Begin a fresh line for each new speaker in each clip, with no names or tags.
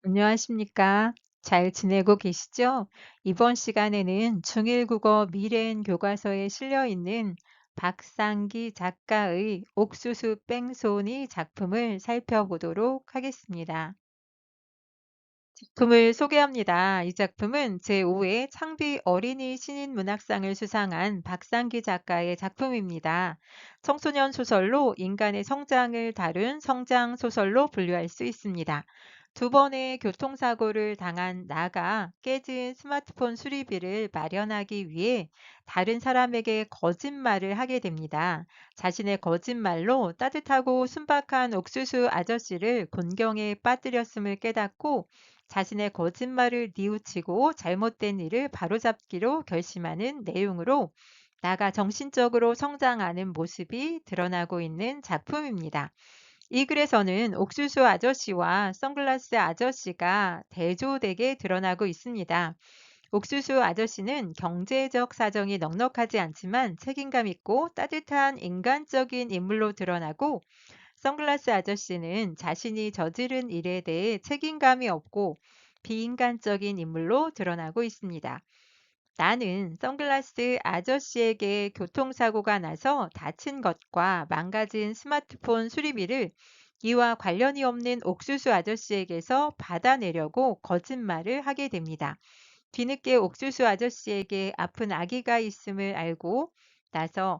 안녕하십니까? 잘 지내고 계시죠? 이번 시간에는 중1 국어 미래엔 교과서에 실려 있는 박상기 작가의 옥수수 뺑소니 작품을 살펴보도록 하겠습니다. 작품을 소개합니다. 이 작품은 제5회 창비 어린이 신인문학상을 수상한 박상기 작가의 작품입니다. 청소년 소설로 인간의 성장을 다룬 성장 소설로 분류할 수 있습니다. 두 번의 교통사고를 당한 나가 깨진 스마트폰 수리비를 마련하기 위해 다른 사람에게 거짓말을 하게 됩니다. 자신의 거짓말로 따뜻하고 순박한 옥수수 아저씨를 곤경에 빠뜨렸음을 깨닫고 자신의 거짓말을 뉘우치고 잘못된 일을 바로잡기로 결심하는 내용으로 나가 정신적으로 성장하는 모습이 드러나고 있는 작품입니다. 이 글에서는 옥수수 아저씨와 선글라스 아저씨가 대조되게 드러나고 있습니다. 옥수수 아저씨는 경제적 사정이 넉넉하지 않지만 책임감 있고 따뜻한 인간적인 인물로 드러나고, 선글라스 아저씨는 자신이 저지른 일에 대해 책임감이 없고 비인간적인 인물로 드러나고 있습니다. 나는 선글라스 아저씨에게 교통사고가 나서 다친 것과 망가진 스마트폰 수리비를 이와 관련이 없는 옥수수 아저씨에게서 받아내려고 거짓말을 하게 됩니다. 뒤늦게 옥수수 아저씨에게 아픈 아기가 있음을 알고 나서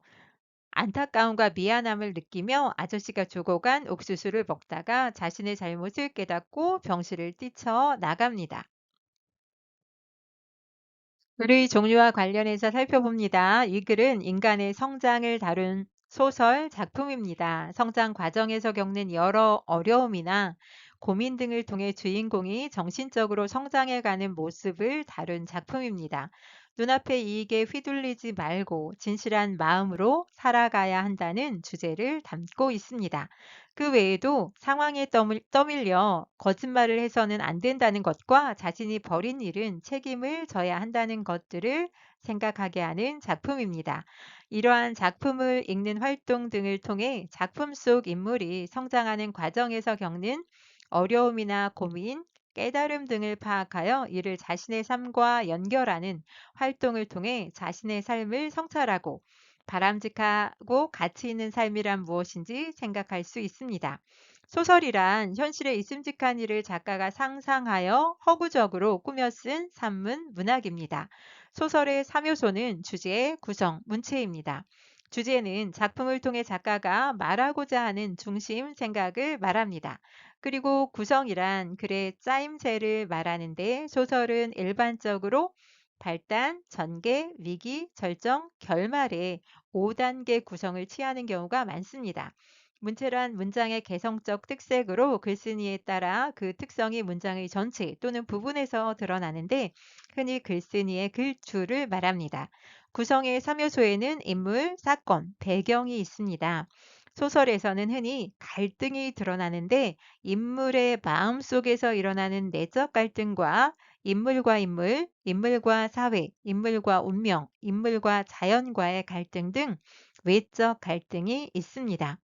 안타까움과 미안함을 느끼며 아저씨가 죽어간 옥수수를 먹다가 자신의 잘못을 깨닫고 병실을 뛰쳐 나갑니다. 글의 종류와 관련해서 살펴봅니다. 이 글은 인간의 성장을 다룬 소설 작품입니다. 성장 과정에서 겪는 여러 어려움이나 고민 등을 통해 주인공이 정신적으로 성장해가는 모습을 다룬 작품입니다. 눈앞의 이익에 휘둘리지 말고 진실한 마음으로 살아가야 한다는 주제를 담고 있습니다. 그 외에도 상황에 떠밀려 거짓말을 해서는 안 된다는 것과 자신이 벌인 일은 책임을 져야 한다는 것들을 생각하게 하는 작품입니다. 이러한 작품을 읽는 활동 등을 통해 작품 속 인물이 성장하는 과정에서 겪는 어려움이나 고민, 깨달음 등을 파악하여 이를 자신의 삶과 연결하는 활동을 통해 자신의 삶을 성찰하고 바람직하고 가치 있는 삶이란 무엇인지 생각할 수 있습니다. 소설이란 현실에 있음직한 일을 작가가 상상하여 허구적으로 꾸며 쓴 산문 문학입니다. 소설의 3요소는 주제, 구성, 문체입니다. 주제는 작품을 통해 작가가 말하고자 하는 중심 생각을 말합니다. 그리고 구성이란 글의 짜임새를 말하는데, 소설은 일반적으로 발단, 전개, 위기, 절정, 결말의 5단계 구성을 취하는 경우가 많습니다. 문체란 문장의 개성적 특색으로 글쓴이에 따라 그 특성이 문장의 전체 또는 부분에서 드러나는데, 흔히 글쓴이의 글줄을 말합니다. 구성의 3요소에는 인물, 사건, 배경이 있습니다. 소설에서는 흔히 갈등이 드러나는데, 인물의 마음속에서 일어나는 내적 갈등과 인물과 인물, 인물과 사회, 인물과 운명, 인물과 자연과의 갈등 등 외적 갈등이 있습니다.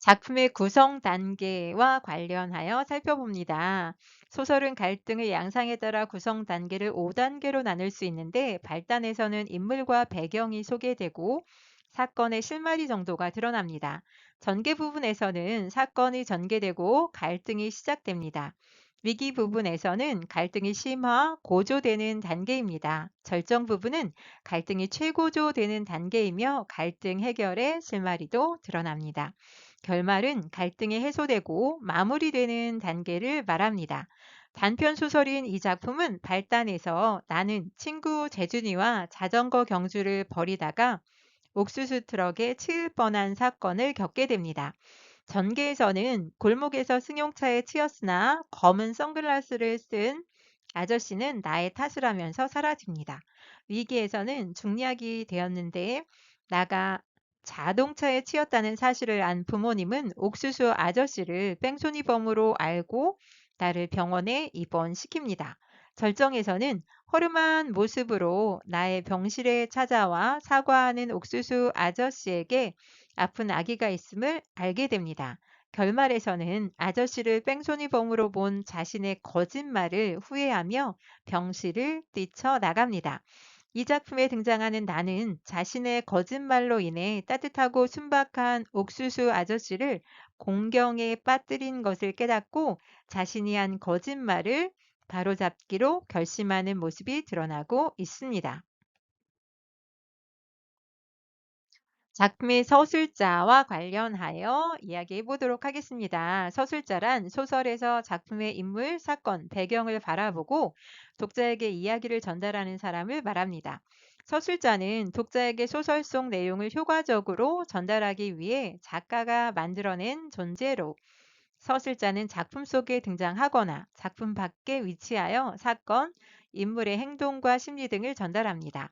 작품의 구성 단계와 관련하여 살펴봅니다. 소설은 갈등의 양상에 따라 구성 단계를 5단계로 나눌 수 있는데, 발단에서는 인물과 배경이 소개되고 사건의 실마리 정도가 드러납니다. 전개 부분에서는 사건이 전개되고 갈등이 시작됩니다. 위기 부분에서는 갈등이 심화, 고조되는 단계입니다. 절정 부분은 갈등이 최고조되는 단계이며 갈등 해결의 실마리도 드러납니다. 결말은 갈등이 해소되고 마무리되는 단계를 말합니다. 단편 소설인 이 작품은 발단에서 나는 친구 재준이와 자전거 경주를 벌이다가 옥수수 트럭에 치일 뻔한 사건을 겪게 됩니다. 전개에서는 골목에서 승용차에 치였으나 검은 선글라스를 쓴 아저씨는 나의 탓을 하면서 사라집니다. 위기에서는 중략이 되었는데 나가 자동차에 치였다는 사실을 안 부모님은 옥수수 아저씨를 뺑소니범으로 알고 나를 병원에 입원시킵니다. 절정에서는 허름한 모습으로 나의 병실에 찾아와 사과하는 옥수수 아저씨에게 아픈 아기가 있음을 알게 됩니다. 결말에서는 아저씨를 뺑소니범으로 본 자신의 거짓말을 후회하며 병실을 뛰쳐나갑니다. 이 작품에 등장하는 나는 자신의 거짓말로 인해 따뜻하고 순박한 옥수수 아저씨를 공경에 빠뜨린 것을 깨닫고 자신이 한 거짓말을 바로잡기로 결심하는 모습이 드러나고 있습니다. 작품의 서술자와 관련하여 이야기해 보도록 하겠습니다. 서술자란 소설에서 작품의 인물, 사건, 배경을 바라보고 독자에게 이야기를 전달하는 사람을 말합니다. 서술자는 독자에게 소설 속 내용을 효과적으로 전달하기 위해 작가가 만들어낸 존재로, 서술자는 작품 속에 등장하거나 작품 밖에 위치하여 사건, 인물의 행동과 심리 등을 전달합니다.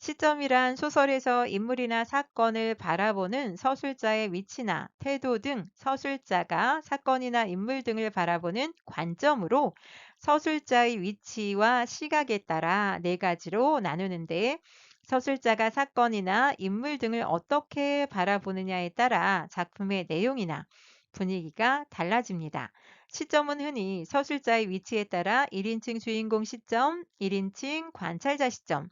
시점이란 소설에서 인물이나 사건을 바라보는 서술자의 위치나 태도 등 서술자가 사건이나 인물 등을 바라보는 관점으로 서술자의 위치와 시각에 따라 네 가지로 나누는데, 서술자가 사건이나 인물 등을 어떻게 바라보느냐에 따라 작품의 내용이나 분위기가 달라집니다. 시점은 흔히 서술자의 위치에 따라 1인칭 주인공 시점, 1인칭 관찰자 시점,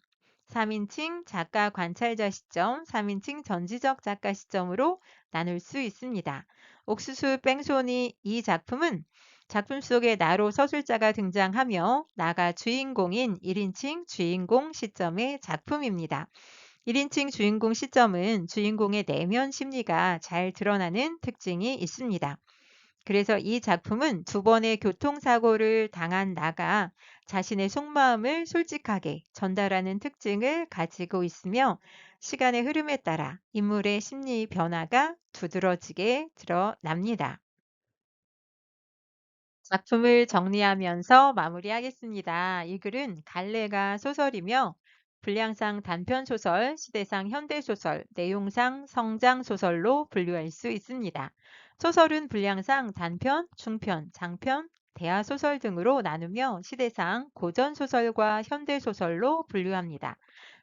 3인칭 작가 관찰자 시점, 3인칭 전지적 작가 시점으로 나눌 수 있습니다. 옥수수 뺑소니 이 작품은 작품 속에 나로 서술자가 등장하며 나가 주인공인 1인칭 주인공 시점의 작품입니다. 1인칭 주인공 시점은 주인공의 내면 심리가 잘 드러나는 특징이 있습니다. 그래서 이 작품은 두 번의 교통사고를 당한 나가 자신의 속마음을 솔직하게 전달하는 특징을 가지고 있으며, 시간의 흐름에 따라 인물의 심리 변화가 두드러지게 드러납니다. 작품을 정리하면서 마무리하겠습니다. 이 글은 갈래가 소설이며 분량상 단편소설, 시대상 현대소설, 내용상 성장소설로 분류할 수 있습니다. 소설은 분량상 단편, 중편, 장편, 대하소설 등으로 나누며 시대상 고전소설과 현대소설로 분류합니다.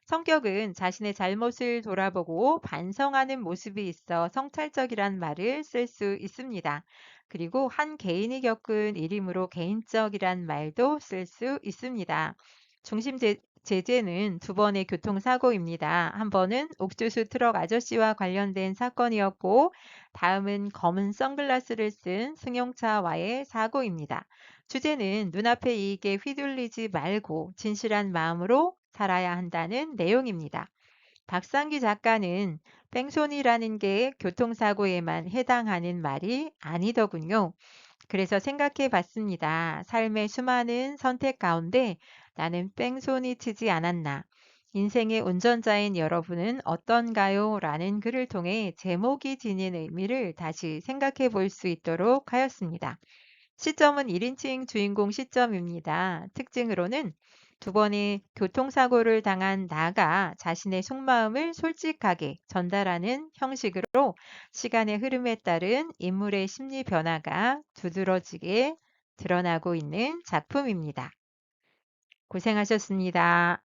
성격은 자신의 잘못을 돌아보고 반성하는 모습이 있어 성찰적이란 말을 쓸 수 있습니다. 그리고 한 개인이 겪은 일이므로 개인적이란 말도 쓸 수 있습니다. 중심 제재는 두 번의 교통사고입니다. 한 번은 옥수수 트럭 아저씨와 관련된 사건이었고, 다음은 검은 선글라스를 쓴 승용차와의 사고입니다. 주제는 눈앞의 이익에 휘둘리지 말고 진실한 마음으로 살아야 한다는 내용입니다. 박상기 작가는 뺑소니라는 게 교통사고에만 해당하는 말이 아니더군요. 그래서 생각해 봤습니다. 삶의 수많은 선택 가운데 나는 뺑소니 치지 않았나? 인생의 운전자인 여러분은 어떤가요? 라는 글을 통해 제목이 지닌 의미를 다시 생각해 볼 수 있도록 하였습니다. 시점은 1인칭 주인공 시점입니다. 특징으로는 두 번의 교통사고를 당한 나가 자신의 속마음을 솔직하게 전달하는 형식으로 시간의 흐름에 따른 인물의 심리 변화가 두드러지게 드러나고 있는 작품입니다. 고생하셨습니다.